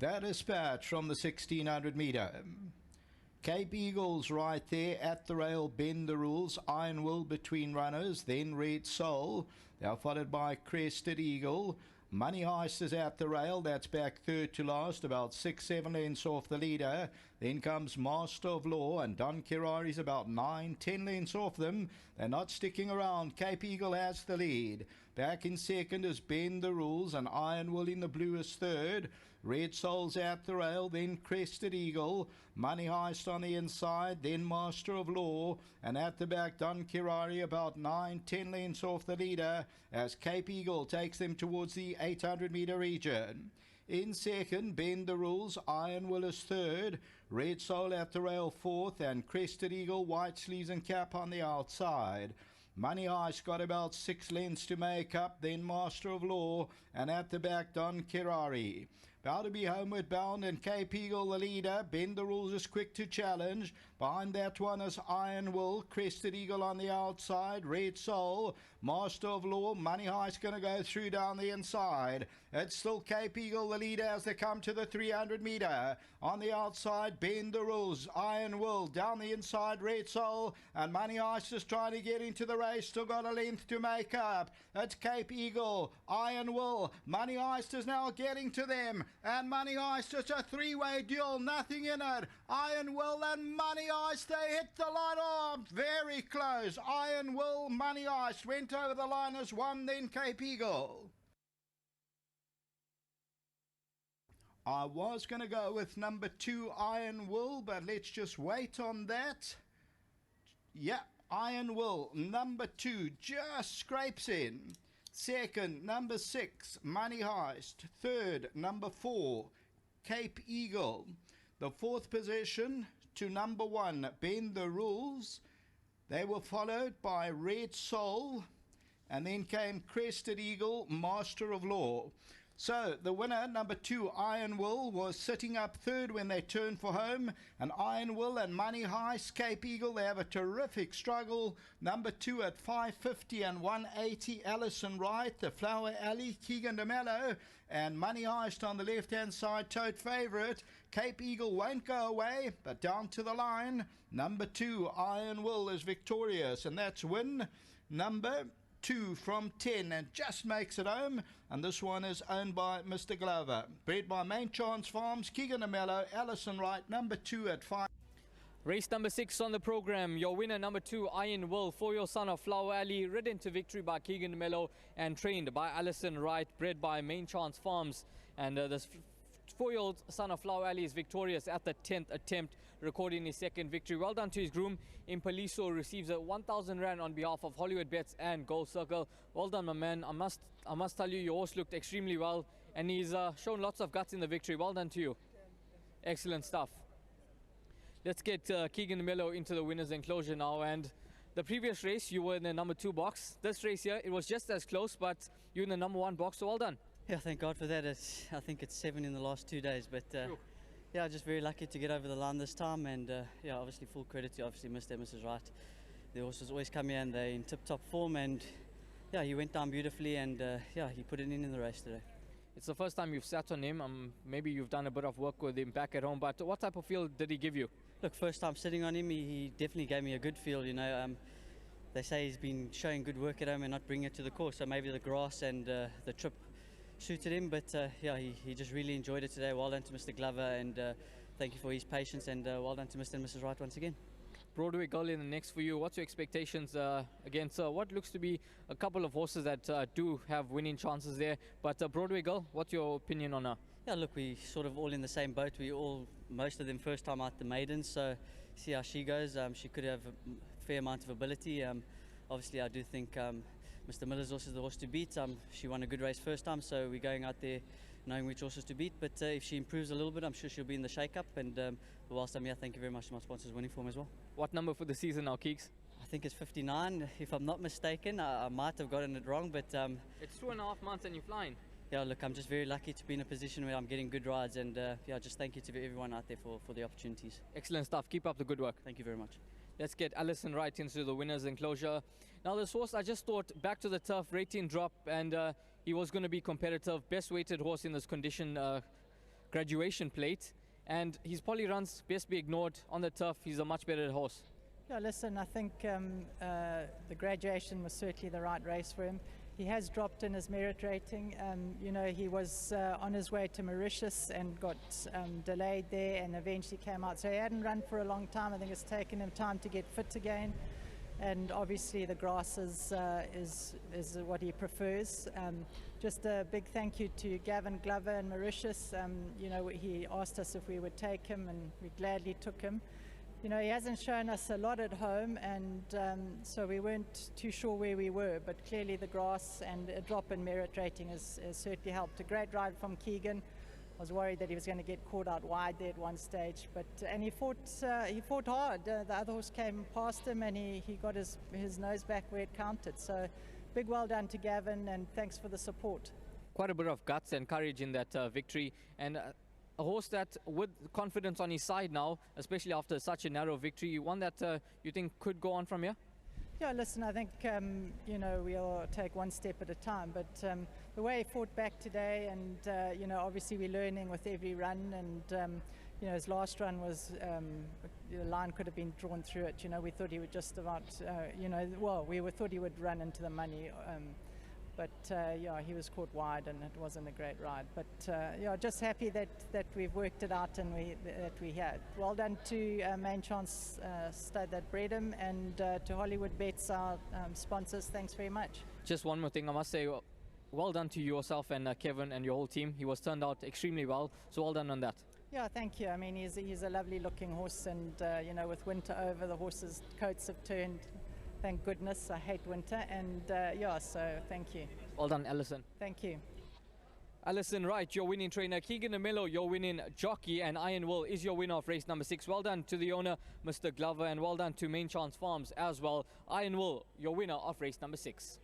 The Dispatch from the 1600 metre. Cape Eagles right there at the rail, bend the rules. Iron Will between runners, then Red Soul. They're followed by Crested Eagle. Money Heist is at the rail. That's back third to last, about 6-7 lengths off the leader. Then comes Master of Law, and Don Kirari's about 9-10 lengths off them. They're not sticking around. Cape Eagle has the lead. Back in second is Bend the Rules, and Iron Will in the blue is third. Red Soul's at the rail, then Crested Eagle. Money Heist on the inside, then Master of Law. And at the back, Don Kirari about 9-10 lengths off the leader as Cape Eagle takes them towards the 800-metre region. In second, Bend the Rules, Iron Will is third, Red Soul at the rail fourth, and Crested Eagle, White Sleeves and Cap on the outside. Money Heist got about 6 lengths to make up, then Master of Law, and at the back, Don Kirari. About to be homeward bound, and Cape Eagle the leader. Bend the Rules is quick to challenge. Behind that one is Iron Will, Crested Eagle on the outside, Red Soul, Master of Law. Money Heist going to go through down the inside. It's still Cape Eagle the leader as they come to the 300 metre. On the outside, Bend the Rules, Iron Will, down the inside, Red Soul, and Money Heist is trying to get into the race. Still got a length to make up. It's Cape Eagle, Iron Will, Money Heist is now getting to them. And Money Heist, it's a three-way duel, nothing in it. Iron Will and Money Heist, they hit the line. Oh, very close. Iron Will, Money Heist went over the line as one, then Cape Eagle. I was going to go with number 2, Iron Will, but let's just wait on that. Yeah, Iron Will, number 2, just scrapes in. Second, number 6, Money Heist. Third, number 4, Cape Eagle. The fourth position to number 1, Bend the Rules. They were followed by Red Soul, and then came Crested Eagle, Master of Law. So the winner, number 2, Iron Will, was sitting up third when they turned for home. And Iron Will and Money Heist, Cape Eagle, they have a terrific struggle. Number 2 at 550 and 180, Allison Wright, the Flower Alley, Keegan DeMello, and Money Heist on the left-hand side, tote favourite. Cape Eagle won't go away, but down to the line. Number 2, Iron Will, is victorious, and that's win number 2 from 10, and just makes it home. And this one is owned by Mr. Glover. Bred by Main Chance Farms, Keegan DeMello, Allison Wright, number 2 at 5. Race number 6 on the program. Your winner, number 2, Iron Will, for your son of Flower Alley, ridden to victory by Keegan DeMello and trained by Allison Wright, bred by Main Chance Farms. And this 4-year-old son of Flower Alley is victorious at the 10th attempt, recording his second victory. Well done to his groom. Impaliso receives a 1,000 Rand on behalf of Hollywoodbets and Gold Circle. Well done, my man. I must tell you, your horse looked extremely well, and he's shown lots of guts in the victory. Well done to you. Excellent stuff. Let's get Keegan DeMello into the winner's enclosure now. And the previous race, you were in the number 2 box. This race here, it was just as close, but you're in the number 1 box, so well done. Yeah, thank God for that. I think it's 7 in the last 2 days, but yeah, just very lucky to get over the line this time. And yeah, obviously full credit to Mr. and Mrs. Wright. The horses always come here and they're in tip-top form, and yeah, he went down beautifully, and yeah, he put it in the race today. It's the first time you've sat on him. Maybe you've done a bit of work with him back at home, but what type of feel did he give you? Look, first time sitting on him, he definitely gave me a good feel, you know. They say he's been showing good work at home and not bringing it to the course, so maybe the grass and the trip suited him, but yeah, he just really enjoyed it today. Well done to Mr. Glover, and thank you for his patience, and well done to Mr. and Mrs. Wright once again. Broadway Girl in the next for you. What's your expectations against what looks to be a couple of horses that do have winning chances there? But Broadway Girl, what's your opinion on her? Yeah, look, we sort of all in the same boat. Most of them first time out the maidens, so see how she goes. She could have a fair amount of ability. Obviously, I do think Mr. Miller's horse is the horse to beat. She won a good race first time, so we're going out there knowing which horses to beat. But if she improves a little bit, I'm sure she'll be in the shake-up. And whilst I'm here, thank you very much to my sponsors winning form as well. What number for the season now, Keeks? I think it's 59, if I'm not mistaken. I might have gotten it wrong, but it's 2.5 months and you're flying. Yeah, look, I'm just very lucky to be in a position where I'm getting good rides, and yeah, just thank you to everyone out there for the opportunities. Excellent stuff. Keep up the good work. Thank you very much. Let's get Allison Wright into the winner's enclosure. Now this horse, I just thought back to the turf, rating drop, and he was going to be competitive. Best weighted horse in this condition graduation plate, and his poly runs best be ignored on the turf. He's a much better horse. Yeah, listen, I think the graduation was certainly the right race for him. He has dropped in his merit rating. You know, he was on his way to Mauritius and got delayed there and eventually came out. So he hadn't run for a long time. I think it's taken him time to get fit again. And obviously the grass is what he prefers. Just a big thank you to Gavin Glover in Mauritius. You know, he asked us if we would take him, and we gladly took him. You know, he hasn't shown us a lot at home, and so we weren't too sure where we were, but clearly the grass and a drop in merit rating has certainly helped. A great ride from Keegan. I was worried that he was going to get caught out wide there at one stage, but and he fought hard. The other horse came past him, and he got his nose back where it counted. So big well done to Gavin, and thanks for the support. Quite a bit of guts and courage in that victory, and a horse that, with confidence on his side now, especially after such a narrow victory, one that you think could go on from here? Yeah, listen, I think, you know, we'll take one step at a time, but the way he fought back today, and, you know, obviously we're learning with every run, and, you know, his last run was, the line could have been drawn through it. You know, we thought he would just about, you know, well, thought he would run into the money. But yeah, he was caught wide, and it wasn't a great ride. But yeah, just happy that we've worked it out and that we had. Well done to Main Chance Stud that bred him, and to Hollywoodbets, our sponsors. Thanks very much. Just one more thing, I must say, well done to yourself and Kevin and your whole team. He was turned out extremely well, so well done on that. Yeah, thank you. I mean, he's a lovely looking horse, and you know, with winter over, the horses' coats have turned. Thank goodness. I hate winter, and yeah, so thank you. Well done, Alison. Thank you. Alison Wright, your winning trainer. Keegan Mello, your winning jockey, and Iron Will is your winner of race number 6. Well done to the owner, Mr. Glover, and well done to Main Chance Farms as well. Iron Will, your winner of race number 6.